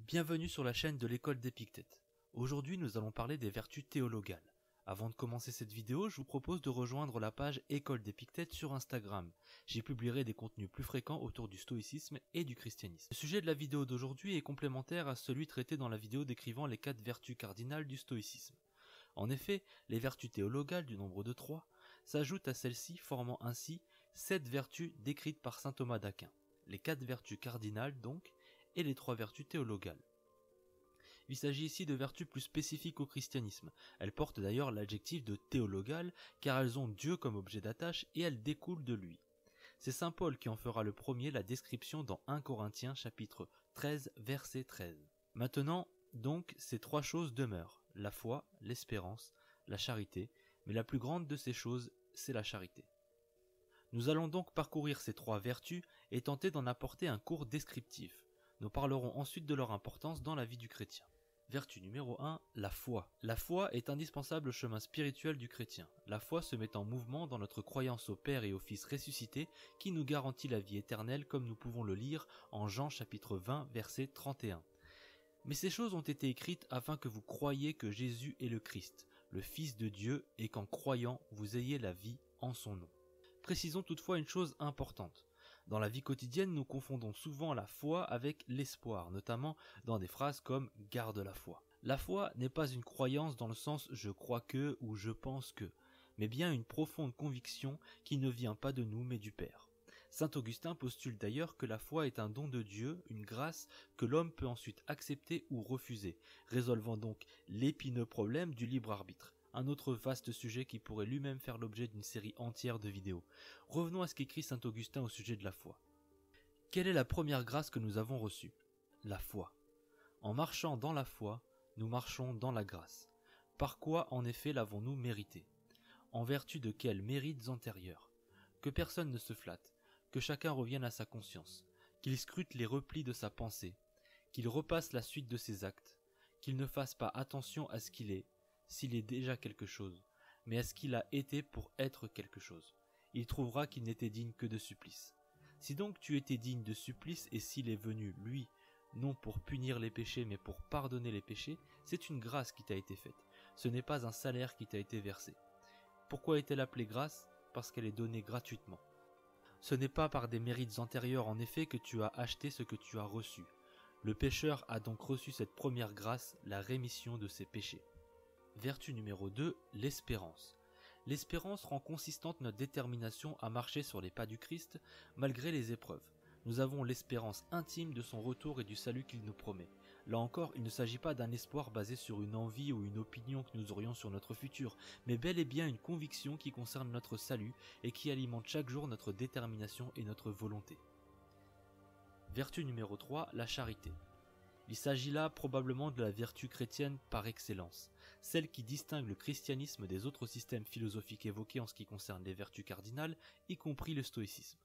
Bienvenue sur la chaîne de l'école d'Épictète. Aujourd'hui nous allons parler des vertus théologales. Avant de commencer cette vidéo, je vous propose de rejoindre la page École d'Épictète sur Instagram. J'y publierai des contenus plus fréquents autour du stoïcisme et du christianisme. Le sujet de la vidéo d'aujourd'hui est complémentaire à celui traité dans la vidéo décrivant les 4 vertus cardinales du stoïcisme. En effet, les vertus théologales du nombre de 3 s'ajoutent à celles-ci, formant ainsi 7 vertus décrites par saint Thomas d'Aquin. Les 4 vertus cardinales donc, et les 3 vertus théologales. Il s'agit ici de vertus plus spécifiques au christianisme. Elles portent d'ailleurs l'adjectif de théologales car elles ont Dieu comme objet d'attache et elles découlent de lui. C'est saint Paul qui en fera le premier la description dans 1 Corinthiens chapitre 13 verset 13. Maintenant, donc, ces 3 choses demeurent, la foi, l'espérance, la charité, mais la plus grande de ces choses, c'est la charité. Nous allons donc parcourir ces 3 vertus et tenter d'en apporter un cours descriptif. Nous parlerons ensuite de leur importance dans la vie du chrétien. Vertu numéro 1, la foi. La foi est indispensable au chemin spirituel du chrétien. La foi se met en mouvement dans notre croyance au Père et au Fils ressuscité qui nous garantit la vie éternelle comme nous pouvons le lire en Jean chapitre 20 verset 31. Mais ces choses ont été écrites afin que vous croyiez que Jésus est le Christ, le Fils de Dieu, et qu'en croyant vous ayez la vie en son nom. Précisons toutefois une chose importante. Dans la vie quotidienne, nous confondons souvent la foi avec l'espoir, notamment dans des phrases comme « garde la foi ». La foi n'est pas une croyance dans le sens « je crois que » ou « je pense que », mais bien une profonde conviction qui ne vient pas de nous mais du Père. Saint Augustin postule d'ailleurs que la foi est un don de Dieu, une grâce que l'homme peut ensuite accepter ou refuser, résolvant donc l'épineux problème du libre arbitre. Un autre vaste sujet qui pourrait lui-même faire l'objet d'une série entière de vidéos. Revenons à ce qu'écrit saint Augustin au sujet de la foi. Quelle est la première grâce que nous avons reçue? La foi. En marchant dans la foi, nous marchons dans la grâce. Par quoi en effet l'avons-nous méritée? En vertu de quels mérites antérieurs? Que personne ne se flatte, que chacun revienne à sa conscience, qu'il scrute les replis de sa pensée, qu'il repasse la suite de ses actes, qu'il ne fasse pas attention à ce qu'il est, s'il est déjà quelque chose, mais à ce qu'il a été pour être quelque chose. Il trouvera qu'il n'était digne que de supplice. Si donc tu étais digne de supplice, et s'il est venu, lui, non pour punir les péchés, mais pour pardonner les péchés, c'est une grâce qui t'a été faite. Ce n'est pas un salaire qui t'a été versé. Pourquoi est-elle appelée grâce? Parce qu'elle est donnée gratuitement. Ce n'est pas par des mérites antérieurs en effet que tu as acheté ce que tu as reçu. Le pécheur a donc reçu cette première grâce, la rémission de ses péchés. Vertu numéro 2, l'espérance. L'espérance rend consistante notre détermination à marcher sur les pas du Christ malgré les épreuves. Nous avons l'espérance intime de son retour et du salut qu'il nous promet. Là encore, il ne s'agit pas d'un espoir basé sur une envie ou une opinion que nous aurions sur notre futur, mais bel et bien une conviction qui concerne notre salut et qui alimente chaque jour notre détermination et notre volonté. Vertu numéro 3, la charité. Il s'agit là probablement de la vertu chrétienne par excellence, celle qui distingue le christianisme des autres systèmes philosophiques évoqués en ce qui concerne les vertus cardinales, y compris le stoïcisme.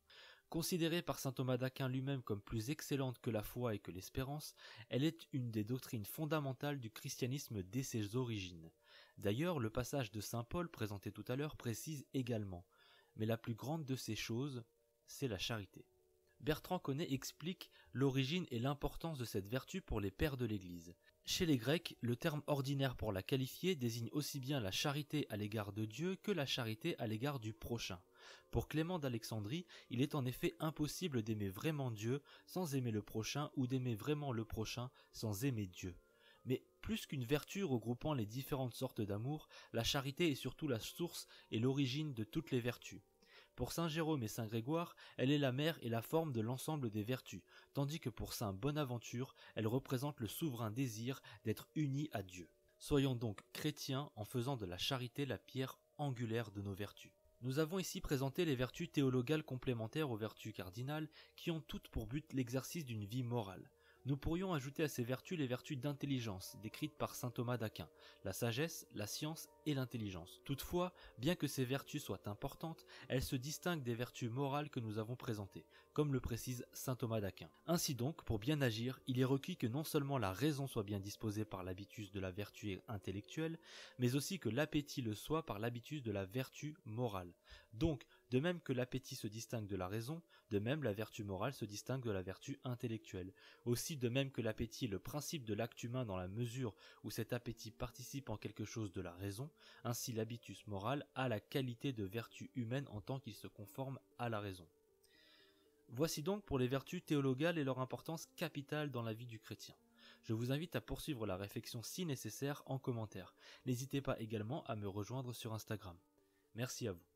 Considérée par saint Thomas d'Aquin lui-même comme plus excellente que la foi et que l'espérance, elle est une des doctrines fondamentales du christianisme dès ses origines. D'ailleurs, le passage de saint Paul présenté tout à l'heure précise également « Mais la plus grande de ces choses, c'est la charité ». Bertrand Connet explique l'origine et l'importance de cette vertu pour les pères de l'Église. Chez les Grecs, le terme ordinaire pour la qualifier désigne aussi bien la charité à l'égard de Dieu que la charité à l'égard du prochain. Pour Clément d'Alexandrie, il est en effet impossible d'aimer vraiment Dieu sans aimer le prochain ou d'aimer vraiment le prochain sans aimer Dieu. Mais plus qu'une vertu regroupant les différentes sortes d'amour, la charité est surtout la source et l'origine de toutes les vertus. Pour saint Jérôme et saint Grégoire, elle est la mère et la forme de l'ensemble des vertus, tandis que pour saint Bonaventure, elle représente le souverain désir d'être uni à Dieu. Soyons donc chrétiens en faisant de la charité la pierre angulaire de nos vertus. Nous avons ici présenté les vertus théologales complémentaires aux vertus cardinales qui ont toutes pour but l'exercice d'une vie morale. Nous pourrions ajouter à ces vertus les vertus d'intelligence, décrites par saint Thomas d'Aquin, la sagesse, la science et l'intelligence. Toutefois, bien que ces vertus soient importantes, elles se distinguent des vertus morales que nous avons présentées, comme le précise saint Thomas d'Aquin. Ainsi donc, pour bien agir, il est requis que non seulement la raison soit bien disposée par l'habitus de la vertu intellectuelle, mais aussi que l'appétit le soit par l'habitus de la vertu morale. Donc, De même que l'appétit se distingue de la raison, de même la vertu morale se distingue de la vertu intellectuelle. Aussi, de même que l'appétit est le principe de l'acte humain dans la mesure où cet appétit participe en quelque chose de la raison, ainsi l'habitus moral a la qualité de vertu humaine en tant qu'il se conforme à la raison. Voici donc pour les vertus théologales et leur importance capitale dans la vie du chrétien. Je vous invite à poursuivre la réflexion si nécessaire en commentaire. N'hésitez pas également à me rejoindre sur Instagram. Merci à vous.